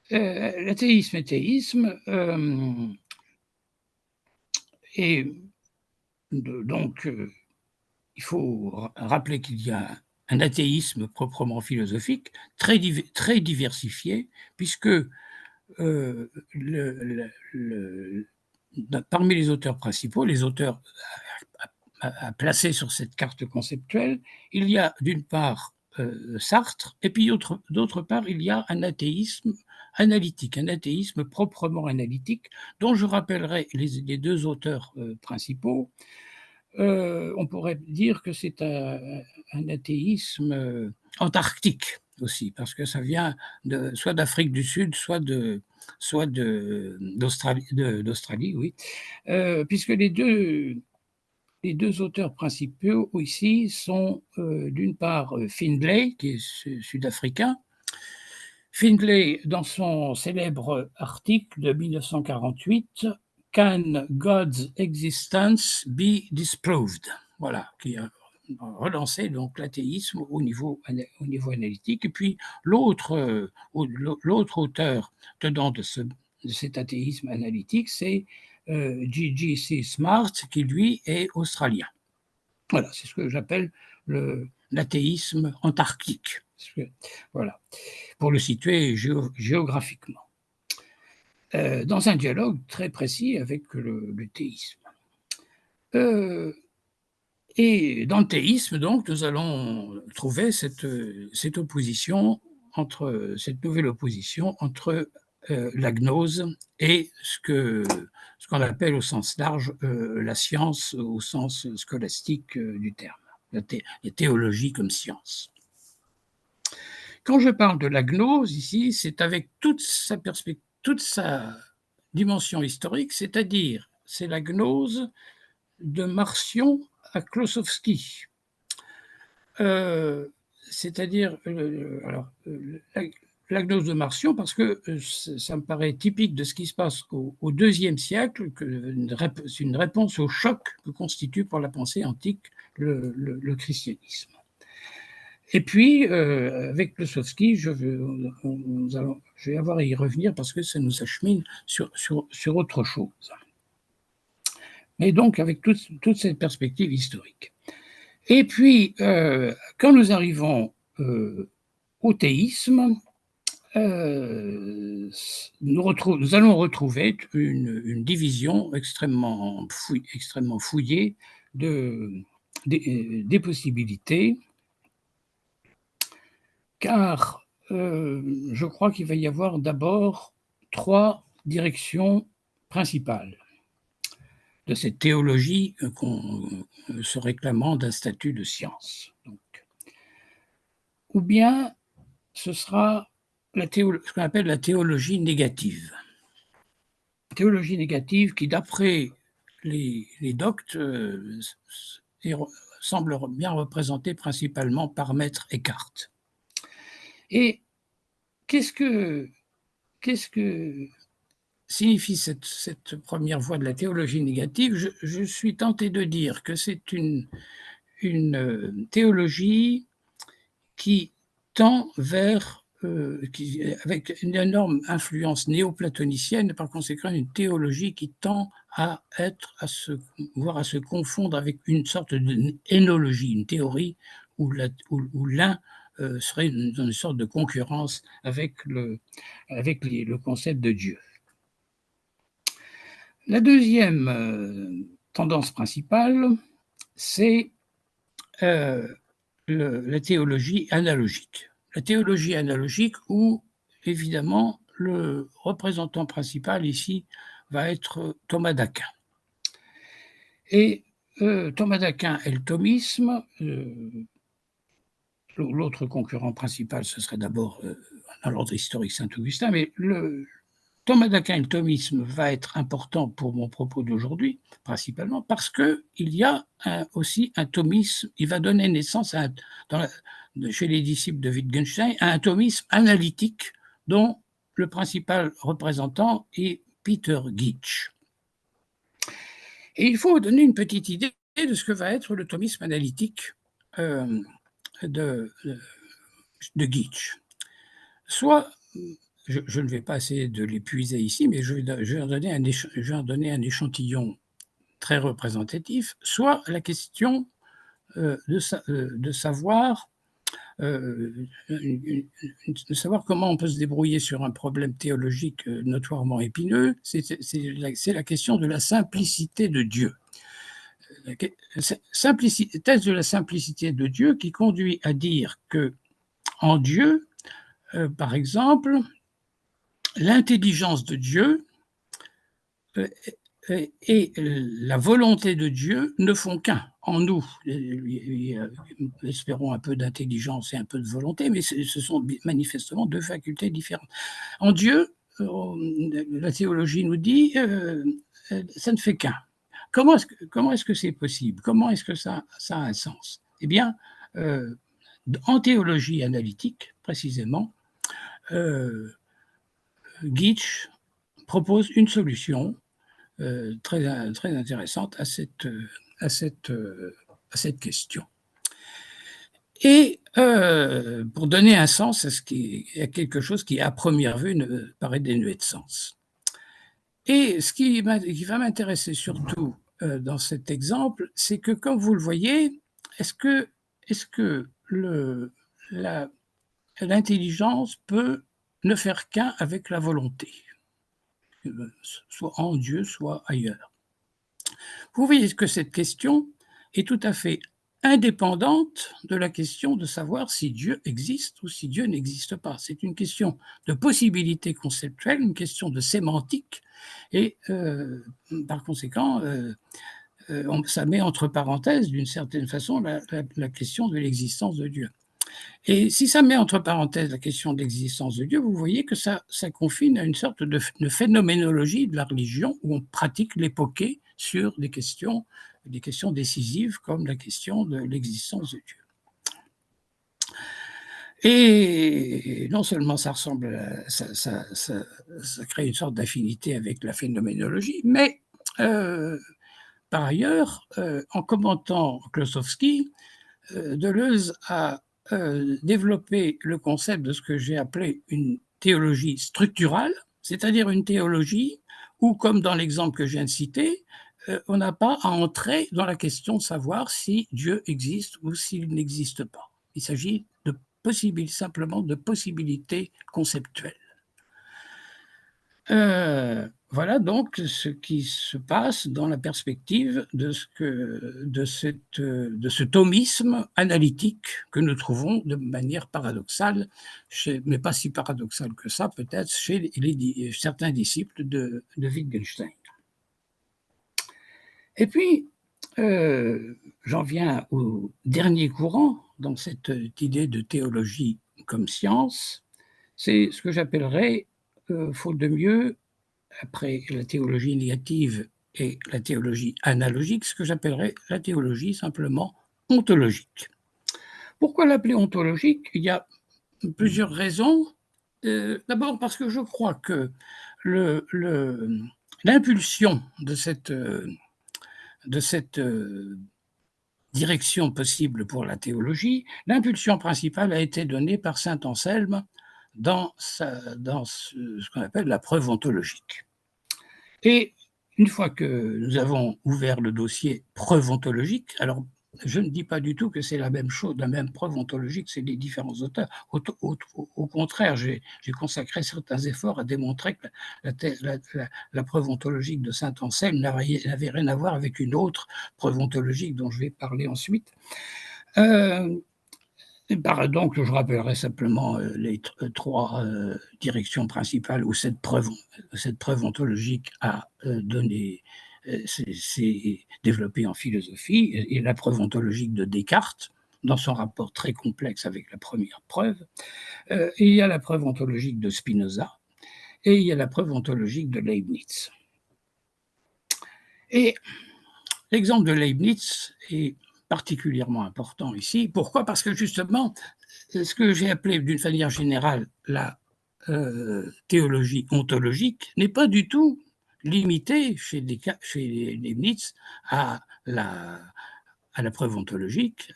l'athéisme et théisme, et donc il faut rappeler qu'il y a un athéisme proprement philosophique, très diversifié, puisque parmi les auteurs principaux, les auteurs à placer sur cette carte conceptuelle, il y a d'une part Sartre, et puis d'autre part, il y a un athéisme analytique, un athéisme proprement analytique, dont je rappellerai les deux auteurs principaux. On pourrait dire que c'est un athéisme antarctique aussi, parce que ça vient soit d'Afrique du Sud, soit d'Australie, oui, puisque les deux auteurs principaux ici sont d'une part Findlay, qui est sud-africain. Findlay, dans son célèbre article de 1948, Can God's existence be disproved? Voilà, qui a relancé donc l'athéisme au niveau analytique. Et puis l'autre auteur tenant de cet athéisme analytique, c'est G.G.C. Smart, qui lui est australien. Voilà, c'est ce que j'appelle l'athéisme antarctique. Voilà, pour le situer géographiquement, dans un dialogue très précis avec le théisme. Et dans le théisme, donc, nous allons trouver cette opposition cette nouvelle opposition entre la gnose et ce qu'on appelle au sens large la science au sens scolastique du terme, la théologie comme science. Quand je parle de la gnose ici, c'est avec toute sa dimension historique, c'est-à-dire c'est la gnose de Marcion à Klossowski. C'est-à-dire, la gnose de Marcion, parce que ça me paraît typique de ce qui se passe au IIe siècle, c'est une réponse au choc que constitue pour la pensée antique le christianisme. Et puis, avec Klossowski, je vais avoir à y revenir parce que ça nous achemine sur autre chose. Mais donc, avec toute cette perspective historique. Et puis, quand nous arrivons au théisme, nous allons retrouver une division extrêmement fouillée des possibilités, car je crois qu'il va y avoir d'abord 3 directions principales de cette théologie se réclamant d'un statut de science. Donc, ou bien ce sera ce qu'on appelle la théologie négative. Théologie négative qui, d'après les doctes, semble bien représentée principalement par Maître Eckhart. Et qu'est-ce que signifie cette première voie de la théologie négative? Je suis tenté de dire que c'est une théologie qui tend vers, avec une énorme influence néoplatonicienne, par conséquent une théologie qui tend à se confondre avec une sorte d'énologie, une théorie où l'un serait dans une sorte de concurrence avec le concept de Dieu. La deuxième tendance principale, c'est la théologie analogique. La théologie analogique où, évidemment, le représentant principal ici va être Thomas d'Aquin. Et Thomas d'Aquin et le thomisme, l'autre concurrent principal, ce serait d'abord, dans l'ordre historique, Saint-Augustin, mais Thomas d'Aquin et le thomisme va être important pour mon propos d'aujourd'hui, principalement parce qu'il y a aussi un thomisme, il va donner naissance chez les disciples de Wittgenstein à un thomisme analytique dont le principal représentant est Peter Gitsch. Et il faut donner une petite idée de ce que va être le thomisme analytique Gitch. Soit, je ne vais pas essayer de l'épuiser ici, mais je vais en donner un échantillon très représentatif, soit la question de savoir comment on peut se débrouiller sur un problème théologique notoirement épineux, c'est la question de la simplicité de Dieu. Thèse de la simplicité de Dieu qui conduit à dire que en Dieu, par exemple, l'intelligence de Dieu et la volonté de Dieu ne font qu'un en nous. Espérons un peu d'intelligence et un peu de volonté, mais ce sont manifestement deux facultés différentes. En Dieu, la théologie nous dit, ça ne fait qu'un. Comment est-ce que c'est possible? Comment est-ce que ça a un sens? Eh bien, en théologie analytique, précisément, Gitch propose une solution très intéressante à cette question. Et pour donner un sens à quelque chose qui, à première vue, paraît dénué de sens. Et ce qui va m'intéresser surtout dans cet exemple, c'est que, comme vous le voyez, est-ce que l'intelligence peut ne faire qu'un avec la volonté, soit en Dieu, soit ailleurs? Vous voyez que cette question est tout à fait indépendante de la question de savoir si Dieu existe ou si Dieu n'existe pas. C'est une question de possibilité conceptuelle, une question de sémantique, et par conséquent, ça met entre parenthèses, d'une certaine façon, la question de l'existence de Dieu. Et si ça met entre parenthèses la question de l'existence de Dieu, vous voyez que ça confine à une sorte de phénoménologie de la religion où on pratique l'époquée sur des questions décisives comme la question de l'existence de Dieu. Et non seulement ça crée une sorte d'affinité avec la phénoménologie, mais par ailleurs, en commentant Klossowski, Deleuze a développé le concept de ce que j'ai appelé une théologie structurale, c'est-à-dire une théologie où, comme dans l'exemple que je viens de citer, on n'a pas à entrer dans la question de savoir si Dieu existe ou s'il n'existe pas. Il s'agit simplement de possibilités conceptuelles. Voilà donc ce qui se passe dans la perspective de ce thomisme analytique que nous trouvons de manière paradoxale, mais pas si paradoxale que ça peut-être, chez certains disciples de Wittgenstein. Et puis, j'en viens au dernier courant dans cette idée de théologie comme science, c'est ce que j'appellerais, faute de mieux, après la théologie négative et la théologie analogique, ce que j'appellerais la théologie simplement ontologique. Pourquoi l'appeler ontologique? Il y a plusieurs raisons. D'abord parce que je crois que l'impulsion de cette direction possible pour la théologie, l'impulsion principale a été donnée par saint Anselme dans ce qu'on appelle la preuve ontologique. Et une fois que nous avons ouvert le dossier preuve ontologique, alors je ne dis pas du tout que c'est la même chose, la même preuve ontologique, c'est des différents auteurs. Au contraire, j'ai consacré certains efforts à démontrer que la preuve ontologique de saint Anselme n'avait rien à voir avec une autre preuve ontologique dont je vais parler ensuite. Donc, je rappellerai simplement les trois directions principales où cette preuve ontologique a s'est développée en philosophie, et la preuve ontologique de Descartes, dans son rapport très complexe avec la première preuve. Et il y a la preuve ontologique de Spinoza, et il y a la preuve ontologique de Leibniz. Et l'exemple de Leibniz est particulièrement important ici. Pourquoi? Parce que justement, ce que j'ai appelé d'une manière générale la théologie ontologique n'est pas du tout limité chez Leibniz à la preuve ontologique,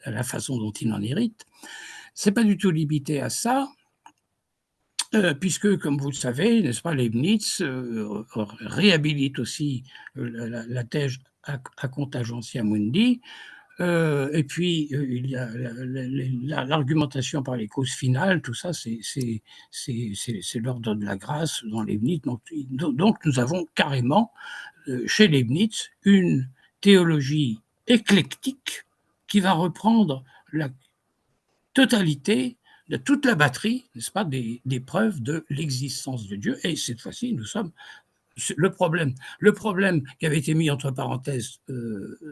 à la façon dont il en hérite. c'est pas du tout limité à ça, puisque, comme vous le savez, n'est-ce pas, Leibniz réhabilite aussi la thèse à contingentia mundi. Et puis, il y a l'argumentation par les causes finales, tout ça, c'est l'ordre de la grâce dans Leibniz. Donc nous avons carrément, chez Leibniz, une théologie éclectique qui va reprendre la totalité de toute la batterie, n'est-ce pas, des preuves de l'existence de Dieu. Et cette fois-ci, nous sommes le problème qui avait été mis entre parenthèses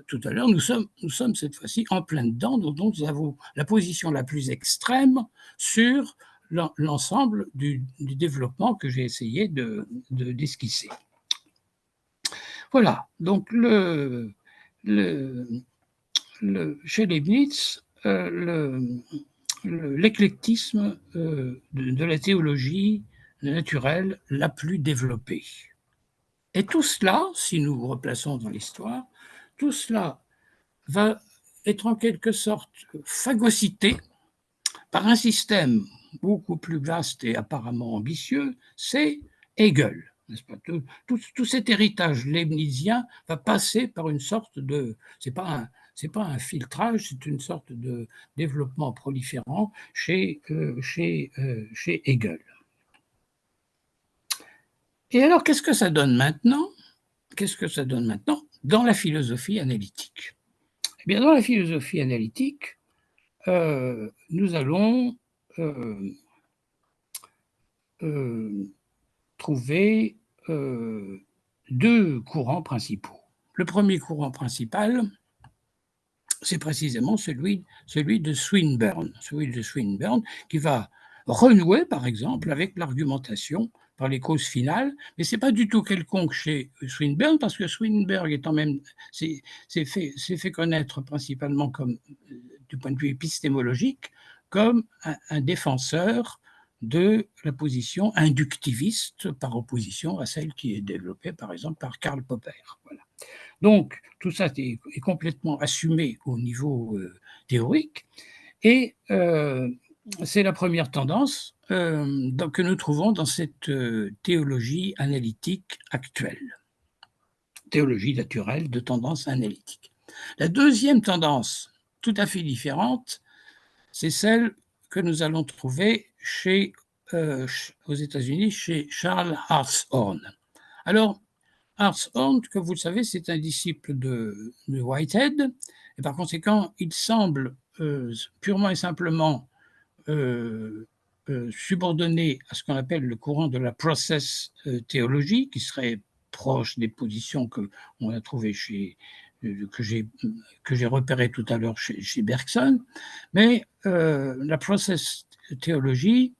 tout à l'heure, nous sommes cette fois-ci en plein dedans, donc nous avons la position la plus extrême sur l'ensemble du développement que j'ai essayé d'esquisser. Voilà, donc chez Leibniz, l'éclectisme de la théologie naturelle la plus développée. Et tout cela, si nous replaçons dans l'histoire, tout cela va être en quelque sorte phagocyté par un système beaucoup plus vaste et apparemment ambitieux, c'est Hegel. N'est-ce pas? Tout cet héritage leibnizien va passer par une sorte de... c'est pas un filtrage, c'est une sorte de développement proliférant chez Hegel. Et alors, qu'est-ce que ça donne maintenant? Qu'est-ce que ça donne maintenant dans la philosophie analytique? Eh bien, dans la philosophie analytique, nous allons trouver deux courants principaux. Le premier courant principal, c'est précisément celui de Swinburne, qui va renouer, par exemple, avec l'argumentation par les causes finales, mais ce n'est pas du tout quelconque chez Swinburne, parce que Swinburne s'est fait connaître principalement comme, du point de vue épistémologique, comme un défenseur de la position inductiviste par opposition à celle qui est développée, par exemple, par Karl Popper. Voilà. Donc, tout ça est complètement assumé au niveau théorique, et c'est la première tendance que nous trouvons dans cette théologie analytique actuelle, théologie naturelle de tendance analytique. La deuxième tendance, tout à fait différente, c'est celle que nous allons trouver aux États-Unis chez Charles Hartshorne. Alors, Hartshorne, comme vous le savez, c'est un disciple de Whitehead, et par conséquent, il semble purement et simplement subordonné à ce qu'on appelle le courant de la process théologie, qui serait proche des positions qu'on a trouvées que j'ai repérées tout à l'heure chez Bergson. Mais la process théologie,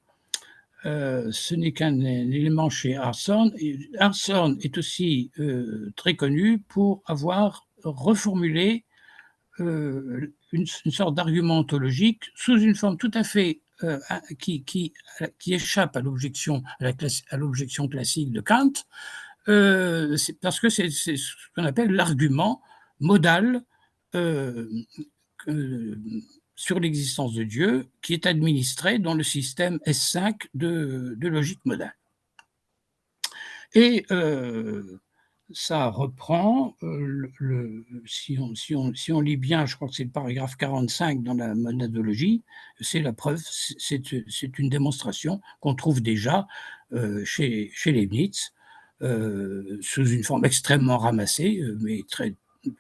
ce n'est qu'un élément chez Hartshorne. Hartshorne est aussi très connu pour avoir reformulé une sorte d'argument ontologique sous une forme tout à fait qui échappe à l'objection classique de Kant, parce que c'est ce qu'on appelle l'argument modal sur l'existence de Dieu, qui est administré dans le système S5 de logique modale. Et ça reprend, si on lit bien, je crois que c'est le paragraphe 45 dans la monadologie, c'est la preuve, c'est une démonstration qu'on trouve déjà chez Leibniz, sous une forme extrêmement ramassée, mais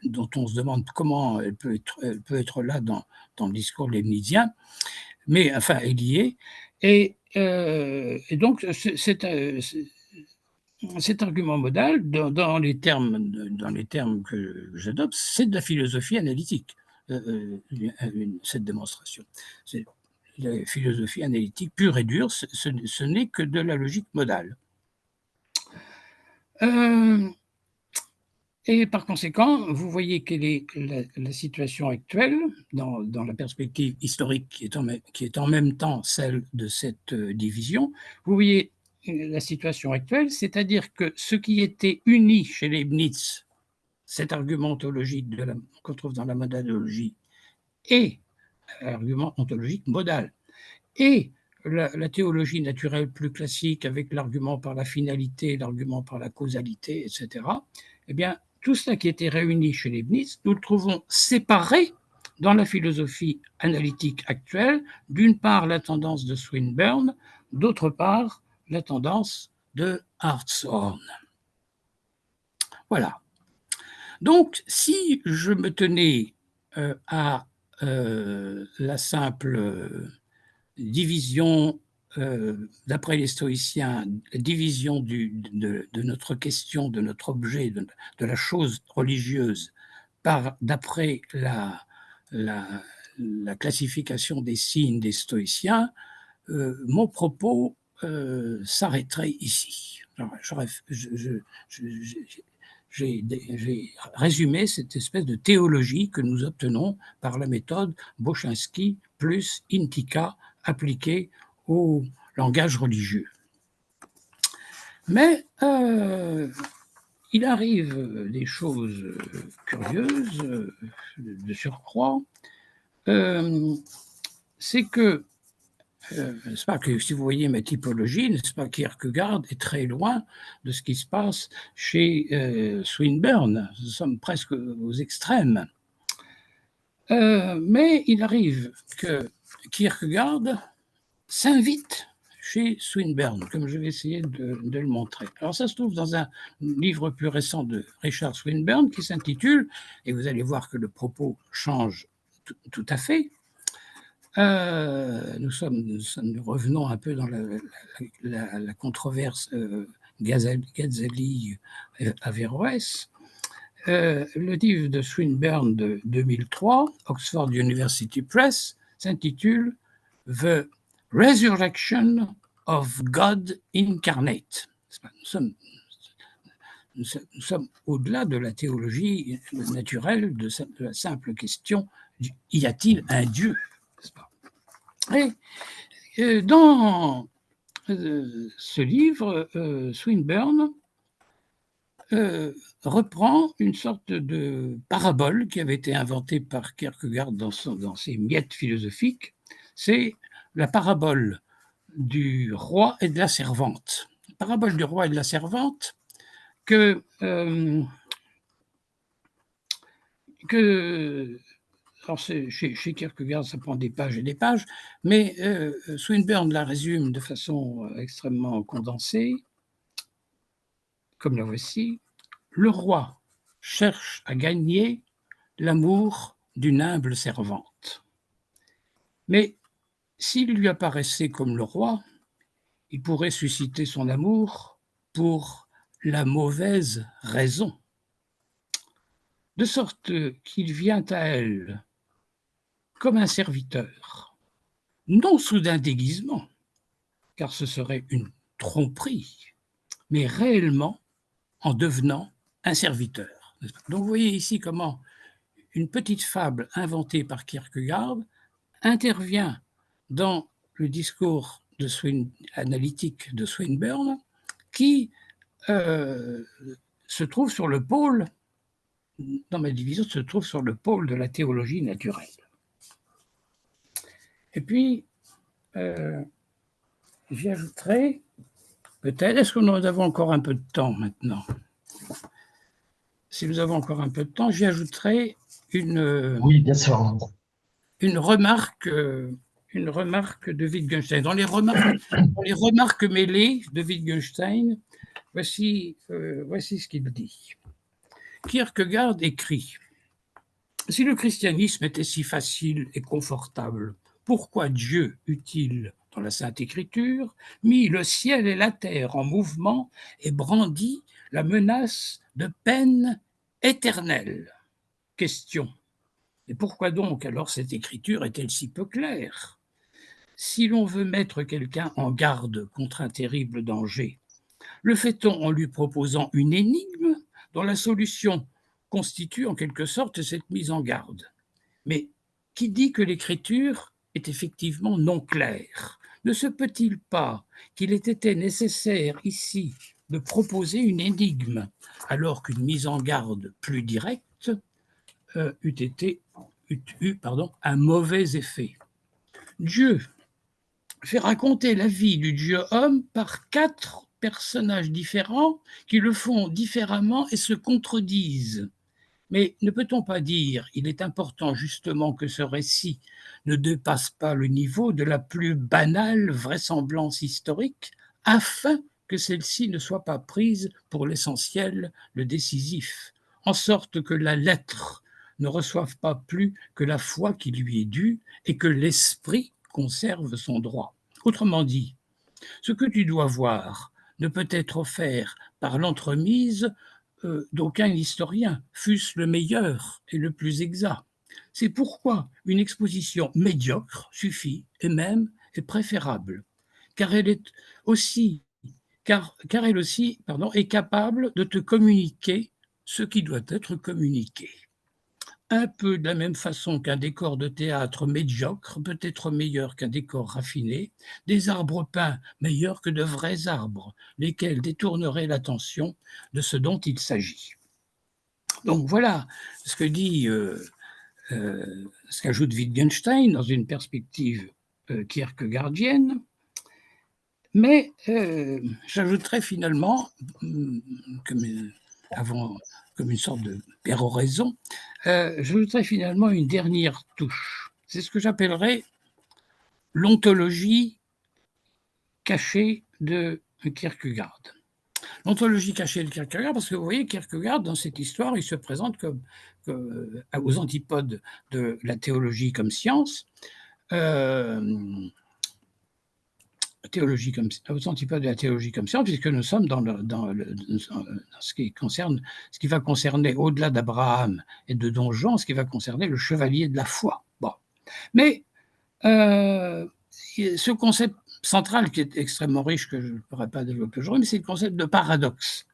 dont on se demande comment elle peut être là dans le discours leibnizien, mais enfin, elle y est. Et donc, cet argument modal, dans les termes que j'adopte, c'est de la philosophie analytique, cette démonstration. C'est la philosophie analytique pure et dure, ce n'est que de la logique modale. Et par conséquent, vous voyez quelle est la situation actuelle dans la perspective historique qui est en même temps celle de cette division. Vous voyez la situation actuelle, c'est-à-dire que ce qui était uni chez Leibniz, cet argument ontologique qu'on trouve dans la modalogie, et l'argument ontologique modal. et la théologie naturelle plus classique avec l'argument par la finalité, l'argument par la causalité, etc., eh bien, tout cela qui était réuni chez Leibniz, nous le trouvons séparé dans la philosophie analytique actuelle, d'une part la tendance de Swinburne, d'autre part la tendance de Hartshorne. Voilà. Donc, si je me tenais à la simple division, d'après les stoïciens, division de notre question, de notre objet, de la chose religieuse, d'après la classification des signes des stoïciens, mon propos s'arrêterait ici. J'ai résumé cette espèce de théologie que nous obtenons par la méthode Bochinski plus Intica appliquée au langage religieux. Mais il arrive des choses curieuses de surcroît. C'est que n'est-ce pas que si vous voyez ma typologie, n'est-ce pas, Kierkegaard est très loin de ce qui se passe chez Swinburne. Nous sommes presque aux extrêmes. Mais il arrive que Kierkegaard s'invite chez Swinburne, comme je vais essayer de le montrer. Alors ça se trouve dans un livre plus récent de Richard Swinburne qui s'intitule, et vous allez voir que le propos change tout à fait, nous revenons un peu dans la controverse Ghazali-Averroès. Le livre de Swinburne de 2003, Oxford University Press, s'intitule The Resurrection of God Incarnate. Nous sommes au-delà de la théologie naturelle, de la simple question, y a-t-il un Dieu ? Et dans ce livre, Swinburne reprend une sorte de parabole qui avait été inventée par Kierkegaard dans ses miettes philosophiques. C'est la parabole du roi et de la servante. La parabole du roi et de la servante que alors chez Kierkegaard, ça prend des pages et des pages, mais Swinburne la résume de façon extrêmement condensée, comme la voici. Le roi cherche à gagner l'amour d'une humble servante. Mais s'il lui apparaissait comme le roi, il pourrait susciter son amour pour la mauvaise raison, de sorte qu'il vient à elle comme un serviteur, non sous un déguisement, car ce serait une tromperie, mais réellement en devenant un serviteur. Donc vous voyez ici comment une petite fable inventée par Kierkegaard intervient dans le discours analytique de Swinburne, qui se trouve sur le pôle, dans ma division, se trouve sur le pôle de la théologie naturelle. Et puis, j'y ajouterai, peut-être, est-ce que nous avons encore un peu de temps maintenant ? Si nous avons encore un peu de temps, j'y ajouterai oui, bien sûr. Une remarque de Wittgenstein. Dans les remarques mêlées de Wittgenstein, voici ce qu'il dit. Kierkegaard écrit « Si le christianisme était si facile et confortable, pourquoi Dieu eut-il, dans la Sainte Écriture, mis le ciel et la terre en mouvement et brandi la menace de peine éternelle ?» Question. Et pourquoi donc alors cette écriture est-elle si peu claire ? Si l'on veut mettre quelqu'un en garde contre un terrible danger, le fait-on en lui proposant une énigme dont la solution constitue en quelque sorte cette mise en garde ? Mais qui dit que l'écriture est effectivement non claire ? Ne se peut-il pas qu'il ait été nécessaire ici de proposer une énigme, alors qu'une mise en garde plus directe eut eu un mauvais effet ? Dieu, fait raconter la vie du dieu homme par 4 personnages différents qui le font différemment et se contredisent. Mais ne peut-on pas dire, il est important justement que ce récit ne dépasse pas le niveau de la plus banale vraisemblance historique, afin que celle-ci ne soit pas prise pour l'essentiel, le décisif, en sorte que la lettre ne reçoive pas plus que la foi qui lui est due et que l'esprit conserve son droit. Autrement dit, ce que tu dois voir ne peut être offert par l'entremise d'aucun historien, fût-ce le meilleur et le plus exact. C'est pourquoi une exposition médiocre suffit et même est préférable, car elle est aussi, car elle aussi est capable de te communiquer ce qui doit être communiqué. Un peu de la même façon qu'un décor de théâtre médiocre peut être meilleur qu'un décor raffiné, des arbres peints meilleurs que de vrais arbres, lesquels détourneraient l'attention de ce dont il s'agit. Donc voilà ce que dit, ce qu'ajoute Wittgenstein dans une perspective kierkegaardienne. Mais j'ajouterais finalement, comme une sorte de péroraison, j'ajouterais finalement une dernière touche. C'est ce que j'appellerais l'ontologie cachée de Kierkegaard. L'ontologie cachée de Kierkegaard, parce que vous voyez, Kierkegaard, dans cette histoire, il se présente comme aux antipodes de la théologie comme science, aux antipodes de la théologie comme science, puisque nous sommes dans ce qui va concerner, au-delà d'Abraham et de Don Juan, ce qui va concerner le chevalier de la foi. Bon. Mais ce concept central qui est extrêmement riche, que je ne pourrais pas développer aujourd'hui, mais c'est le concept de paradoxe.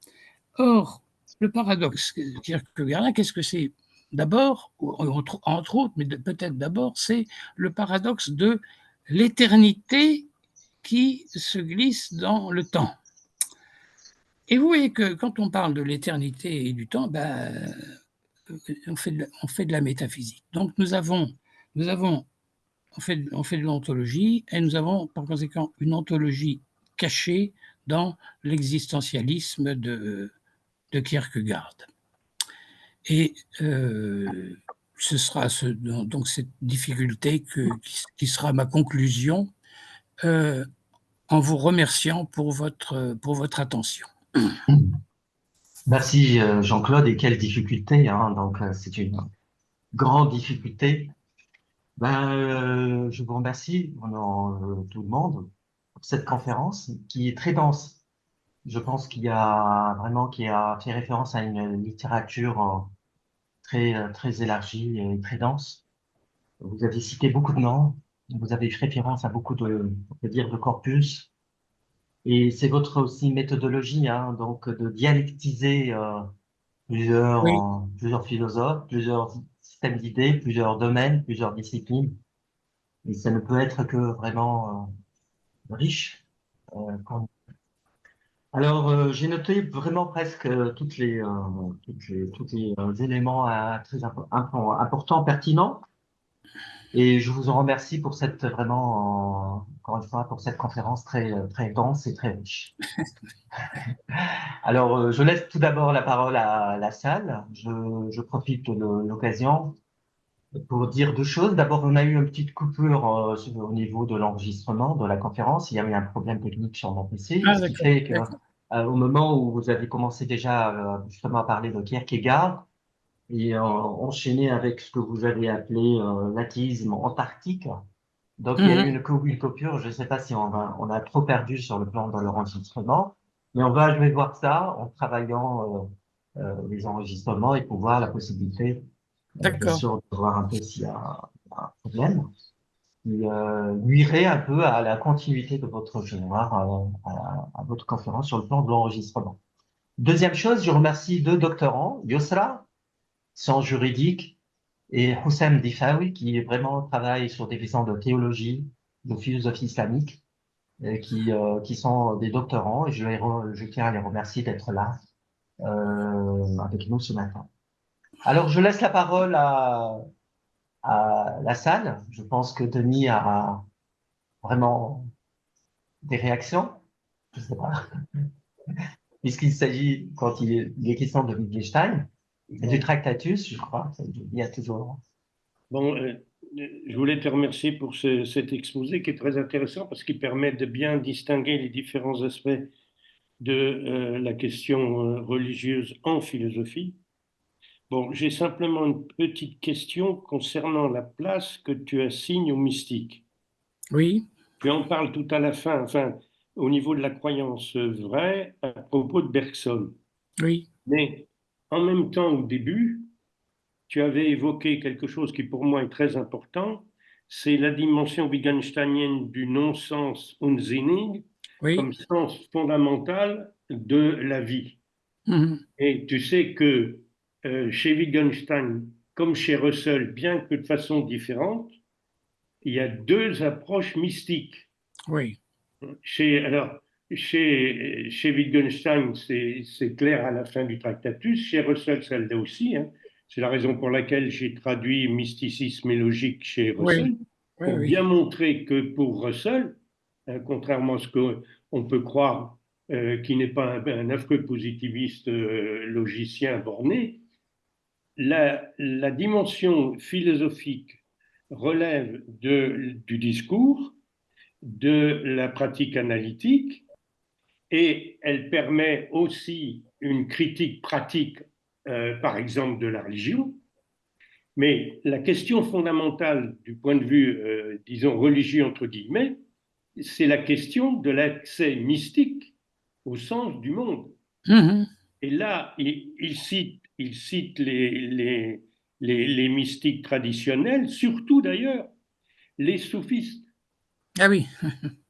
Or, le paradoxe kierkegaardien, qu'est-ce que c'est? D'abord, entre autres, mais peut-être d'abord, c'est le paradoxe de l'éternité qui se glisse dans le temps. Et vous voyez que quand on parle de l'éternité et du temps, on fait de la métaphysique. Donc on fait de l'ontologie et nous avons par conséquent une ontologie cachée dans l'existentialisme de Kierkegaard. Et ce sera donc cette difficulté qui sera ma conclusion en vous remerciant pour votre attention. Merci Jean-Claude, et quelle difficulté, hein, donc c'est une grande difficulté. Je vous remercie au nom de tout le monde pour cette conférence qui est très dense. Je pense qu'il y a vraiment qui a fait référence à une littérature très élargie et très dense. Vous avez cité beaucoup de noms, vous avez fait référence à beaucoup on peut dire, de corpus. Et c'est votre aussi méthodologie, hein, donc de dialectiser Oui, plusieurs philosophes, plusieurs systèmes d'idées, plusieurs domaines, plusieurs disciplines. Et ça ne peut être que vraiment riche. Alors, j'ai noté vraiment presque tous les éléments très importants, pertinents. Et je vous en remercie pour cette vraiment, encore une fois, pour cette conférence très dense et très riche. Alors, je laisse tout d'abord la parole à la salle. Je profite de l'occasion pour dire deux choses. D'abord, on a eu une petite coupure au niveau de l'enregistrement de la conférence. Il y a eu un problème technique sur mon PC, ce qui fait que au moment où vous avez commencé déjà justement à parler de Kierkegaard et enchaîné avec ce que vous avez appelé l'athéisme antarctique, donc il y a eu une coupure. Je ne sais pas si on a trop perdu sur le plan de l'enregistrement, mais je vais voir ça en travaillant les enregistrements et pour voir la possibilité, bien sûr, de voir un peu s'il y a un problème qui nuirait un peu à la continuité de votre mémoire, à votre conférence sur le plan de l'enregistrement. Deuxième chose, je remercie deux doctorants, Yosra, sciences juridiques, et Houssem Difawi, qui vraiment travaille sur des questions de théologie, de philosophie islamique, qui sont des doctorants, et je tiens à les remercier d'être là avec nous ce matin. Alors, je laisse la parole à la salle. Je pense que Denis a vraiment des réactions? Je ne sais pas. Puisqu'il s'agit, quand il est question de Wittgenstein, du Tractatus, je crois, il y a toujours. Bon, je voulais te remercier pour cet exposé qui est très intéressant parce qu'il permet de bien distinguer les différents aspects de la question religieuse en philosophie. Bon, j'ai simplement une petite question concernant la place que tu assignes au mystique. Oui, Tu en parles tout à la fin, enfin, au niveau de la croyance vraie à propos de Bergson. oui, Mais en même temps, au début, tu avais évoqué quelque chose qui pour moi est très important, c'est la dimension wittgensteinienne du non-sens unsinnig oui. comme sens fondamental de la vie. Mhm. Et tu sais que chez Wittgenstein, comme chez Russell, bien que de façon différente, il y a deux approches mystiques. Oui. Alors, chez Wittgenstein, c'est clair à la fin du Tractatus. Chez Russell, ça l'est aussi, hein. C'est la raison pour laquelle j'ai traduit mysticisme et logique chez Oui, Russell, oui, pour oui. bien montrer que pour Russell, contrairement à ce qu'on peut croire, qui n'est pas un affreux positiviste logicien borné, la dimension philosophique relève du discours, de la pratique analytique, et elle permet aussi une critique pratique, par exemple, de la religion. Mais la question fondamentale du point de vue, disons, religieux, entre guillemets, c'est la question de l'accès mystique au sens du monde. Mhm. Et là, il cite les mystiques traditionnels, surtout d'ailleurs les soufistes. Ah oui.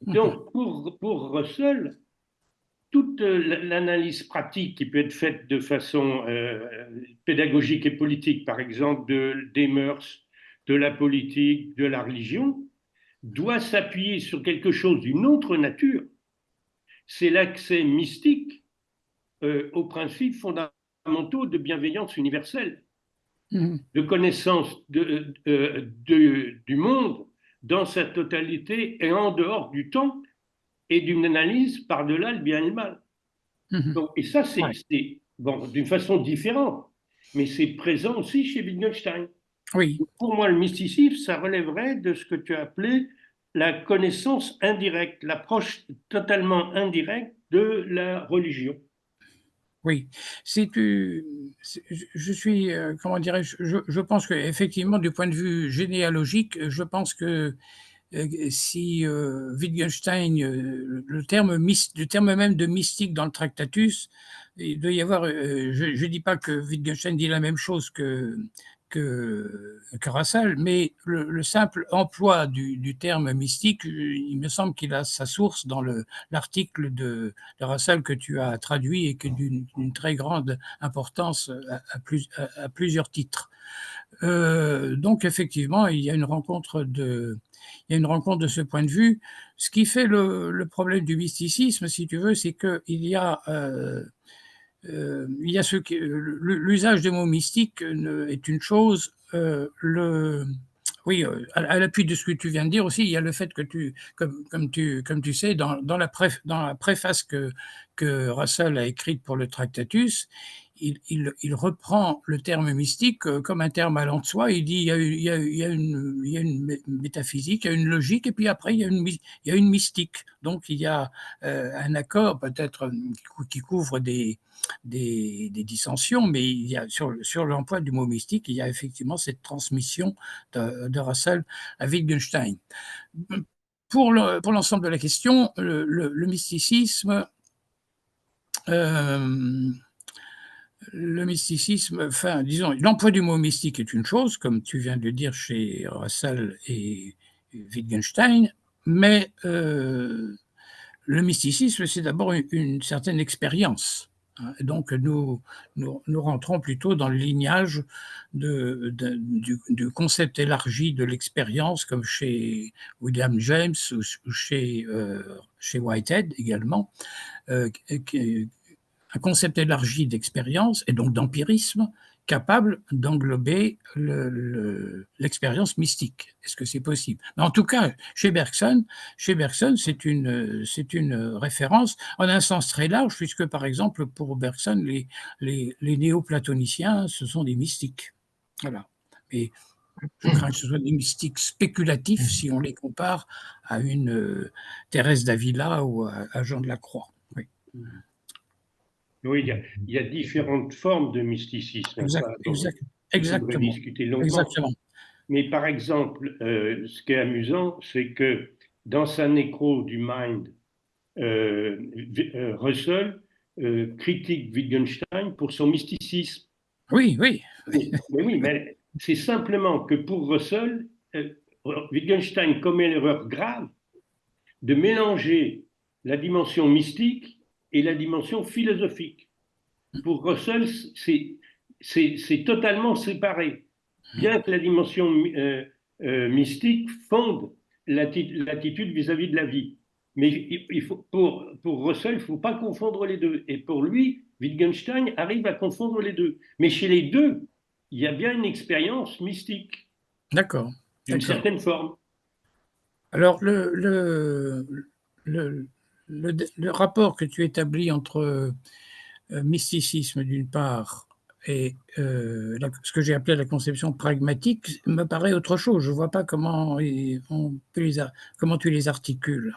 Donc, pour Russell, toute l'analyse pratique qui peut être faite de façon pédagogique et politique, par exemple des mœurs, de la politique, de la religion, doit s'appuyer sur quelque chose d'une autre nature. C'est l'accès mystique aux principes fondamentaux de bienveillance universelle, Mhm. de connaissance du monde dans sa totalité et en dehors du temps, et d'une analyse par-delà le bien et le mal. Mhm. Donc, et ça, Ouais. c'est bon, d'une façon différente, mais c'est présent aussi chez Wittgenstein. Oui, Pour moi, le mysticisme, ça relèverait de ce que tu as appelé la connaissance indirecte, l'approche totalement indirecte de la religion. oui. Si tu, je suis, comment dirais-je, je pense qu'effectivement, du point de vue généalogique, je pense que si Wittgenstein, le terme même de mystique dans le Tractatus, il doit y avoir, je ne dis pas que Wittgenstein dit la même chose que Russell, mais le simple emploi du terme mystique, il me semble qu'il a sa source dans l'article de Russell que tu as traduit et que d'une très grande importance à plusieurs titres. Donc effectivement, il y a une rencontre de ce point de vue. Ce qui fait le problème du mysticisme, si tu veux, c'est il y a l'usage des mots mystiques est une chose. Oui, à l'appui de ce que tu viens de dire aussi, il y a le fait que comme tu sais, dans la préface que Russell a écrite pour le Tractatus, il reprend le terme mystique comme un terme allant de soi. Il dit il y a une métaphysique, il y a une logique, et puis après il y a une mystique. Donc il y a un accord peut-être qui couvre des dissensions, mais il y a, sur l'emploi du mot mystique, il y a effectivement cette transmission de Russell à Wittgenstein. Pour l'ensemble de la question, euh, le mysticisme, enfin, disons, l'emploi du mot mystique est une chose, comme tu viens de dire chez Russell et Wittgenstein, mais le mysticisme, c'est d'abord une certaine expérience. Donc, nous rentrons plutôt dans le lignage du concept élargi de l'expérience, comme chez William James ou chez Whitehead également, un concept élargi d'expérience et donc d'empirisme capable d'englober l'expérience mystique. Est-ce que c'est possible? Mais en tout cas, chez Bergson, c'est une référence en un sens très large, puisque par exemple, pour Bergson, les néoplatoniciens, ce sont des mystiques. Voilà. Et je crains que ce soit des mystiques spéculatifs si on les compare à une Thérèse d'Avila ou à Jean de la Croix. Oui. Oui, il y a différentes formes de mysticisme. On pourrait discuter longuement. Exactement. Mais par exemple, ce qui est amusant, c'est que dans sa nécro du Mind, Russell critique Wittgenstein pour son mysticisme. Oui, oui. Mais oui, mais c'est simplement que pour Russell, Wittgenstein commet l'erreur grave de mélanger la dimension mystique et la dimension philosophique. Pour Russell, c'est totalement séparé. Bien que la dimension mystique fonde l'attitude vis-à-vis de la vie. Mais pour Russell, il ne faut pas confondre les deux. Et pour lui, Wittgenstein arrive à confondre les deux. Mais chez les deux, il y a bien une expérience mystique. D'accord. D'une certaine forme. Alors, le rapport que tu établis entre mysticisme d'une part et ce que j'ai appelé la conception pragmatique me paraît autre chose. Je ne vois pas comment tu les articules.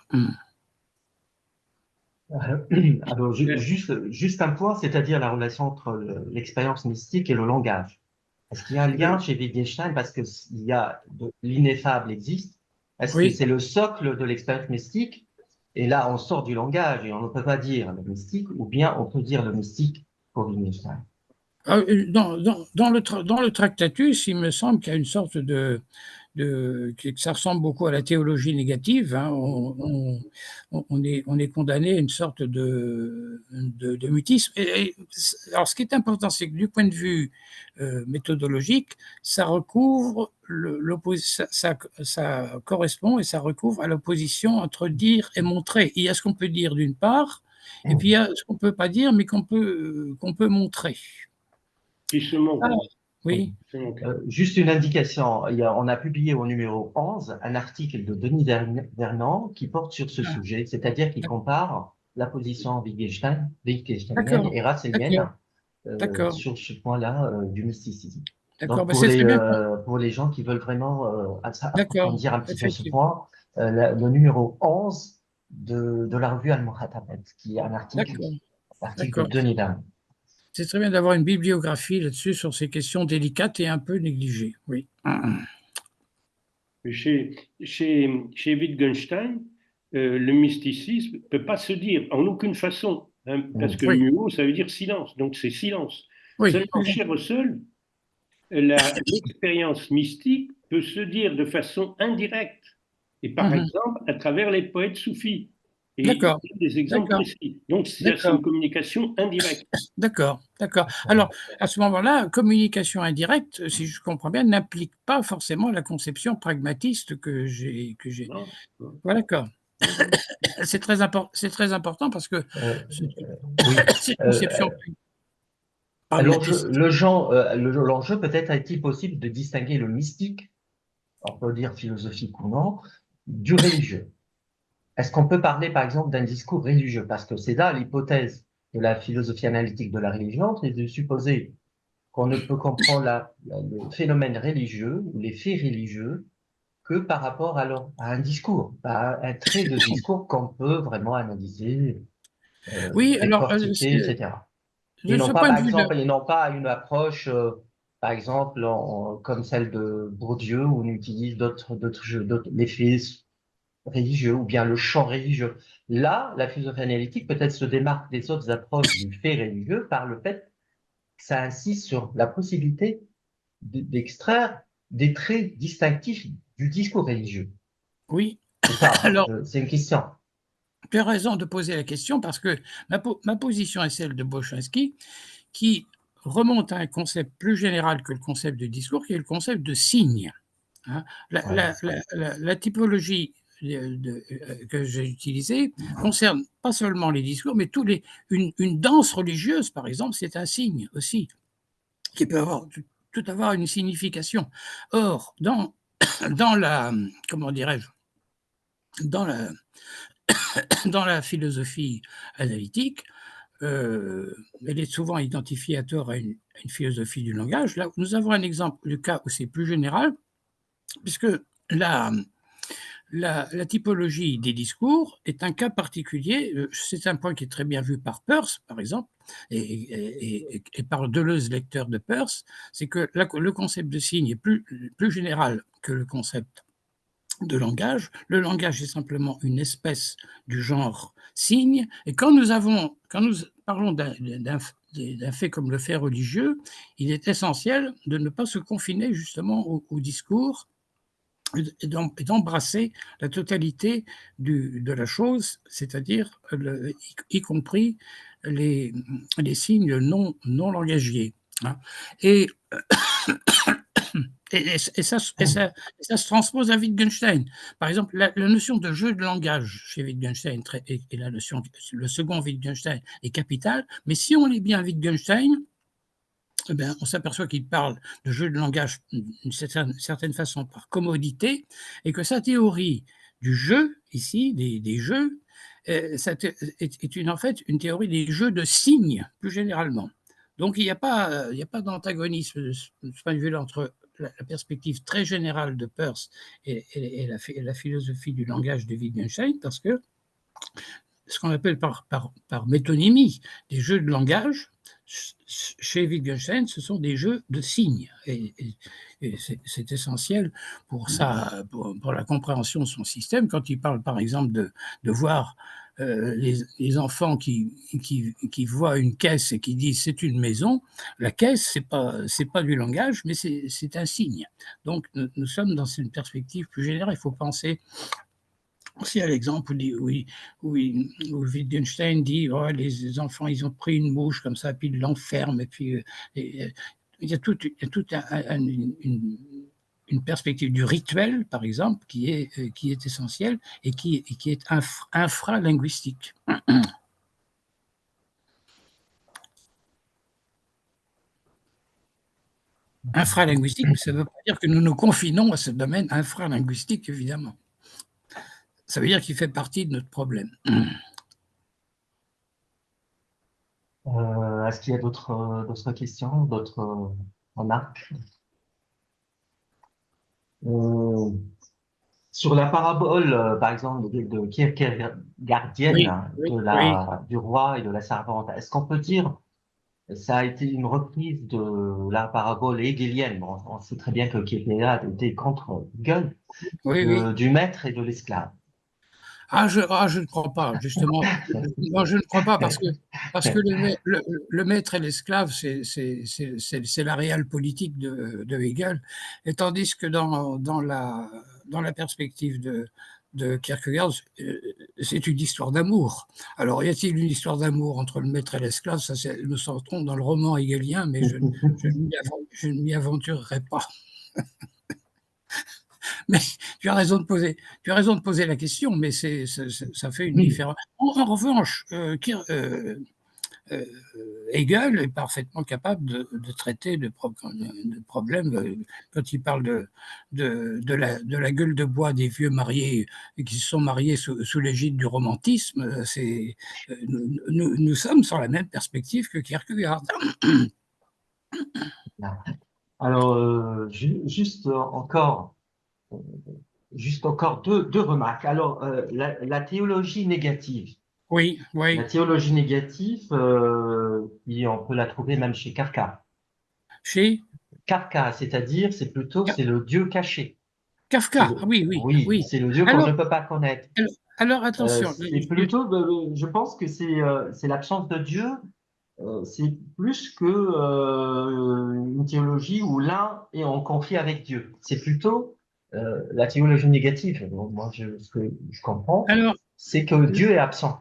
Alors, juste un point, c'est-à-dire la relation entre l'expérience mystique et le langage. Est-ce qu'il y a un lien chez Wittgenstein parce que l'ineffable existe? Est-ce que c'est le socle de l'expérience mystique? Et là, on sort du langage et on ne peut pas dire le mystique, ou bien on peut dire le mystique pour Wittgenstein. Dans le Tractatus, il me semble qu'il y a une sorte que ça ressemble beaucoup à la théologie négative. Hein. On est condamné à une sorte de mutisme. Alors, ce qui est important, c'est que du point de vue méthodologique, ça recouvre ça correspond et ça recouvre à l'opposition entre dire et montrer. Il y a ce qu'on peut dire d'une part, et puis il y a ce qu'on ne peut pas dire, mais qu'on peut montrer. Oui. Juste une indication, on a publié au numéro 11 un article de Denis Vernant qui porte sur ce sujet, c'est-à-dire qui compare la position wittgensteinienne et russellienne sur ce point-là du mysticisme. Donc pour les gens qui veulent vraiment approfondir un petit peu ce point, le numéro 11 de la revue Al-Mukhatabat, qui est un article de Denis Vernant. C'est très bien d'avoir une bibliographie là-dessus sur ces questions délicates et un peu négligées. Oui. Chez Wittgenstein, le mysticisme ne peut pas se dire en aucune façon, hein, parce que muo, ça veut dire silence, donc c'est silence. Seulement chez Russell, l'expérience mystique peut se dire de façon indirecte, et par exemple à travers les poètes soufis. Et il y a des exemples précis. Donc, c'est une communication indirecte. D'accord. Alors, à ce moment-là, communication indirecte, si je comprends bien, n'implique pas forcément la conception pragmatiste que j'ai. Voilà, d'accord. C'est très important parce que cette conception pragmatiste. L'enjeu peut-être est-il possible de distinguer le mystique, on peut dire philosophique ou non, du religieux. Est-ce qu'on peut parler, par exemple, d'un discours religieux? Parce que c'est là l'hypothèse de la philosophie analytique de la religion, c'est de supposer qu'on ne peut comprendre le phénomène religieux ou les faits religieux que par rapport à un discours, à un trait de discours qu'on peut vraiment analyser, décortiquer, etc. Et non pas, par exemple, et non pas une approche, par exemple, comme celle de Bourdieu, où on utilise les faits religieux ou bien le champ religieux. Là, la philosophie analytique peut-être se démarque des autres approches du fait religieux par le fait que ça insiste sur la possibilité d'extraire des traits distinctifs du discours religieux. Oui. Alors, c'est une question. Tu as raison de poser la question parce que ma position est celle de Bolchanski qui remonte à un concept plus général que le concept de discours, qui est le concept de signe. Hein. La typologie que j'ai utilisée concerne pas seulement les discours, mais une danse religieuse, par exemple, c'est un signe aussi. qui peut avoir, tout avoir une signification. Or, dans la, comment dirais-je, dans la, dans la philosophie analytique, elle est souvent identifiée à tort à une philosophie du langage. Là, nous avons un exemple du cas où c'est plus général, puisque la, la typologie des discours est un cas particulier. C'est un point qui est très bien vu par Peirce, par exemple, et par Deleuze, lecteur de Peirce, c'est que le concept de signe est plus général que le concept de langage. Le langage est simplement une espèce du genre signe, et quand nous parlons d'un fait comme le fait religieux, il est essentiel de ne pas se confiner justement au discours et d'embrasser la totalité de la chose, c'est-à-dire y compris les signes non langagiers. Hein. Et ça se transpose à Wittgenstein. Par exemple, la notion de jeu de langage chez Wittgenstein et la notion, le second Wittgenstein est capitale, mais si on lit bien Wittgenstein, eh bien, on s'aperçoit qu'il parle de jeu de langage d'une certaine façon par commodité, et que sa théorie du jeu, ici, des jeux, est en fait une théorie des jeux de signes, plus généralement. Donc, il n'y a pas d'antagonisme de ce point de vue-là entre la perspective très générale de Peirce et la philosophie du langage de Wittgenstein, parce que ce qu'on appelle par métonymie des jeux de langage, chez Wittgenstein, ce sont des jeux de signes. Et c'est essentiel pour la compréhension de son système. Quand il parle, par exemple, de voir les enfants qui voient une caisse et qui disent c'est une maison, la caisse, c'est pas du langage, mais c'est un signe. Donc, nous sommes dans une perspective plus générale. Il faut penser aussi à l'exemple où Wittgenstein dit oh, les enfants, ils ont pris une mouche comme ça, puis ils l'enferment, et puis il y a toute une perspective du rituel, par exemple, qui est essentielle et qui est infralinguistique. Infralinguistique, mais ça ne veut pas dire que nous nous confinons à ce domaine infralinguistique, évidemment. Ça veut dire qu'il fait partie de notre problème. Est-ce qu'il y a d'autres questions, d'autres remarques? Sur la parabole, par exemple, de Kierkegaardienne, du roi et de la servante, est-ce qu'on peut dire ça a été une reprise de la parabole hegelienne? Bon, on sait très bien que Kierkegaard était contre Hegel, du maître et de l'esclave. Je ne crois pas, justement. Moi, je ne crois pas parce que le maître et l'esclave, c'est la réelle politique de Hegel, et tandis que dans la perspective de Kierkegaard, c'est une histoire d'amour. Alors, y a-t-il une histoire d'amour entre le maître et l'esclave? Ça, nous sortons dans le roman hegelien, mais je ne m'y aventurerai pas. Mais tu as raison de poser la question, mais ça fait une différence. En revanche, Hegel est parfaitement capable de traiter de problèmes. Quand il parle de la gueule de bois des vieux mariés qui se sont mariés sous l'égide du romantisme, nous sommes sur la même perspective que Kierkegaard. Alors, juste encore deux remarques. Alors, la théologie négative. Oui. La théologie négative, on peut la trouver même chez Kafka. Chez Kafka, c'est-à-dire, c'est le Dieu caché. Kafka, oui. C'est le Dieu qu'on ne peut pas connaître. Alors attention. C'est plutôt, je pense que c'est l'absence de Dieu. C'est plus que une théologie où l'un est en conflit avec Dieu. C'est plutôt la théologie négative. Donc, moi, ce que je comprends, c'est que Dieu est absent.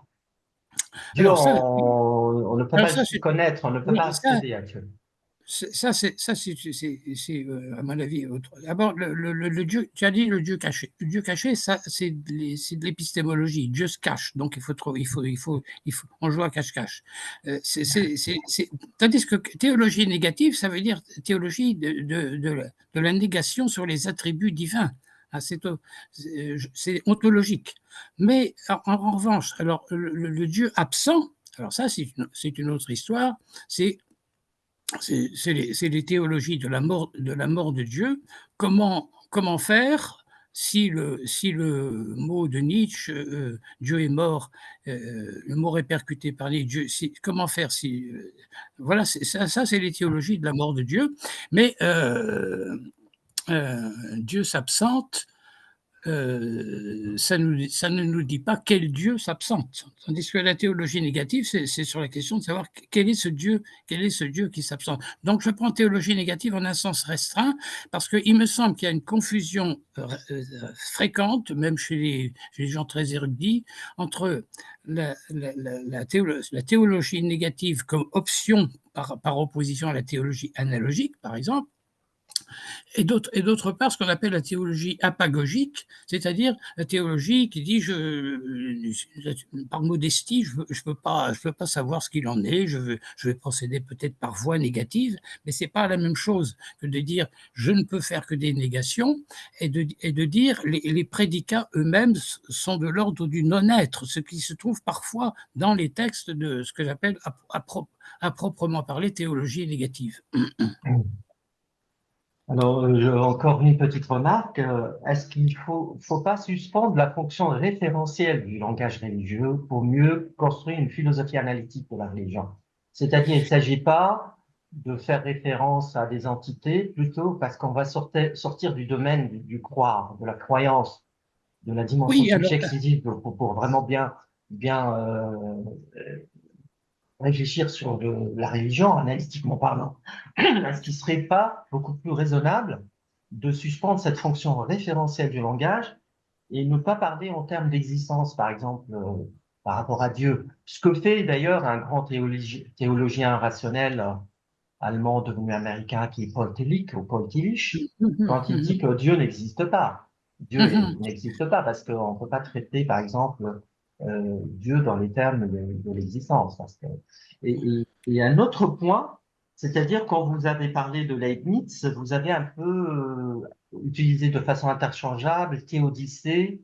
Dieu, on ne peut pas le connaître, on ne peut pas accéder à Dieu. À mon avis, d'abord, le Dieu, tu as dit le Dieu caché. Le Dieu caché, ça, c'est de l'épistémologie. Dieu se cache, donc on joue à cache-cache. Tandis que théologie négative, ça veut dire théologie de la négation sur les attributs divins. Ah, c'est ontologique. Mais en revanche, alors, le Dieu absent, alors ça, c'est une autre histoire, c'est les théologies de la mort de Dieu. Comment faire si le mot de Nietzsche, Dieu est mort, le mot répercuté par Nietzsche, comment faire si. Voilà, ça c'est les théologies de la mort de Dieu. Mais Dieu s'absente. Ça ne nous dit pas quel Dieu s'absente. Tandis que la théologie négative, c'est sur la question de savoir quel est ce Dieu qui s'absente. Donc je prends théologie négative en un sens restreint, parce qu'il me semble qu'il y a une confusion fréquente, même chez les gens très érudits, entre la théologie négative comme option par opposition à la théologie analogique, par exemple, et d'autre part, ce qu'on appelle la théologie apagogique, c'est-à-dire la théologie qui dit, par modestie, je ne peux pas savoir ce qu'il en est, je vais procéder peut-être par voie négative, mais ce n'est pas la même chose que de dire je ne peux faire que des négations, et de dire les prédicats eux-mêmes sont de l'ordre du non-être, ce qui se trouve parfois dans les textes de ce que j'appelle à proprement parler théologie négative. Alors, encore une petite remarque. Est-ce qu'il faut pas suspendre la fonction référentielle du langage religieux pour mieux construire une philosophie analytique de la religion? C'est-à-dire, il ne s'agit pas de faire référence à des entités, plutôt parce qu'on va sortir du domaine du croire, de la croyance, de la dimension Oui, alors, subjective pour vraiment bien réfléchir sur la religion, analytiquement parlant. Est-ce qu'il ne serait pas beaucoup plus raisonnable de suspendre cette fonction référentielle du langage et ne pas parler en termes d'existence, par exemple, par rapport à Dieu? Ce que fait d'ailleurs un grand théologien rationnel allemand devenu américain qui est Paul Tillich, ou Paul Tillich, quand il dit que Dieu n'existe pas. Dieu n'existe pas parce qu'on ne peut pas traiter, par exemple, Dieu dans les termes de l'existence. Et un autre point, c'est-à-dire quand vous avez parlé de Leibniz, vous avez un peu utilisé de façon interchangeable théodicée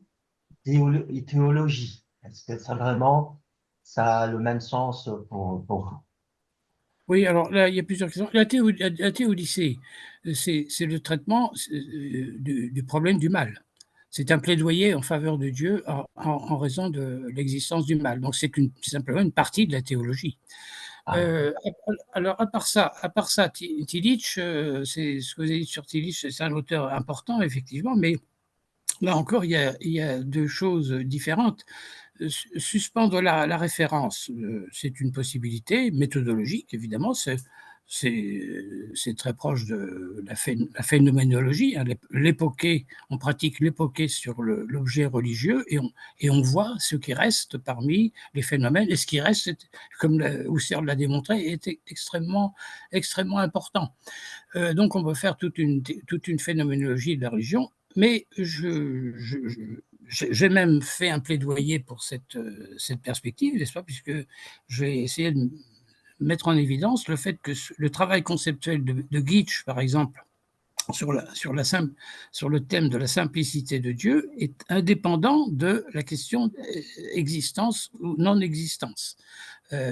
et théologie. Est-ce que ça a le même sens pour vous? oui, alors là, il y a plusieurs questions. La théodicée, c'est le traitement du problème du mal. C'est un plaidoyer en faveur de Dieu en raison de l'existence du mal. Donc c'est simplement une partie de la théologie. Alors à part ça, Tillich, c'est ce que vous avez dit sur Tillich, c'est un auteur important effectivement, mais là encore il y a deux choses différentes. Suspendre la référence, c'est une possibilité méthodologique, évidemment, c'est très proche de la phénoménologie, hein, on pratique l'époqué sur l'objet religieux et on voit ce qui reste parmi les phénomènes, et ce qui reste, comme Husserl l'a démontré, est extrêmement important. Donc on peut faire toute une phénoménologie de la religion, mais j'ai même fait un plaidoyer pour cette perspective, n'est-ce pas, puisque j'ai essayé de mettre en évidence le fait que le travail conceptuel de Gitsch, par exemple, sur le thème de la simplicité de Dieu est indépendant de la question existence ou non-existence.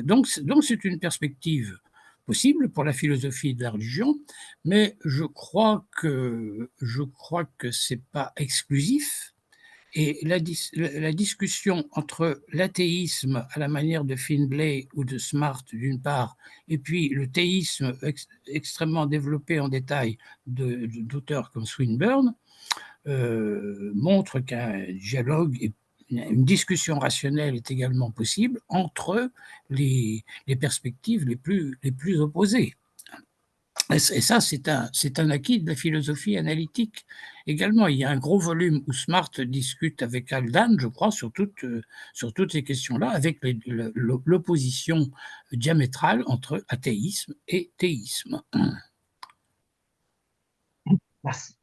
Donc c'est une perspective possible pour la philosophie de la religion, mais je crois que c'est pas exclusif. Et la discussion entre l'athéisme à la manière de Finlay ou de Smart d'une part, et puis le théisme extrêmement développé en détail d'auteurs comme Swinburne, montre qu'un dialogue et une discussion rationnelle est également possible entre les perspectives les plus opposées. Et ça, c'est un acquis de la philosophie analytique également. Il y a un gros volume où Smart discute avec Haldane, je crois, sur toutes ces questions-là, avec l'opposition diamétrale entre athéisme et théisme. Merci.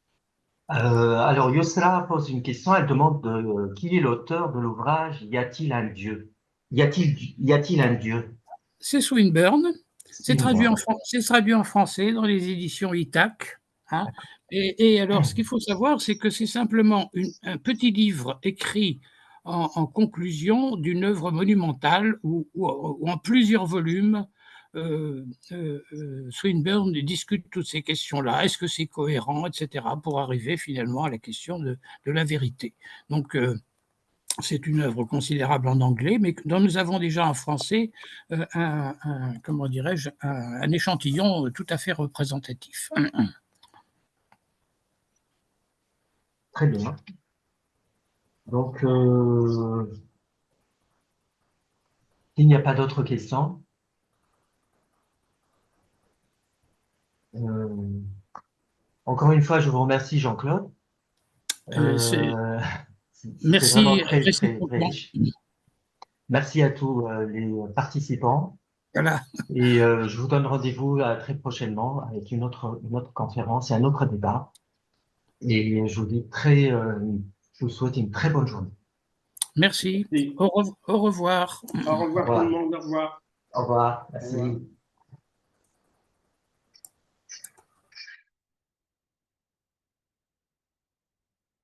Alors, Yosra pose une question, elle demande qui est l'auteur de l'ouvrage Y a-t-il un Dieu? Y a-t-il un Dieu? C'est Swinburne. C'est traduit Swinburne. en français dans les éditions Ithaq. Hein. Et alors, ce qu'il faut savoir, c'est que c'est simplement un petit livre écrit en conclusion d'une œuvre monumentale ou en plusieurs volumes. Swinburne discute toutes ces questions-là. Est-ce que c'est cohérent, etc., pour arriver finalement à la question de la vérité. Donc, c'est une œuvre considérable en anglais, mais dont nous avons déjà en français comment dirais-je, un échantillon tout à fait représentatif. Très bien. Donc, s'il n'y a pas d'autres questions, encore une fois, je vous remercie, Jean-Claude. C'était vraiment Merci très, très réciproquement. riche. Merci à tous les participants. Voilà. Et je vous donne rendez-vous très prochainement avec une autre conférence et un autre débat. Et je vous souhaite une très bonne journée. Merci. Merci. Au revoir. Au revoir tout le monde, au revoir. Au revoir. Merci.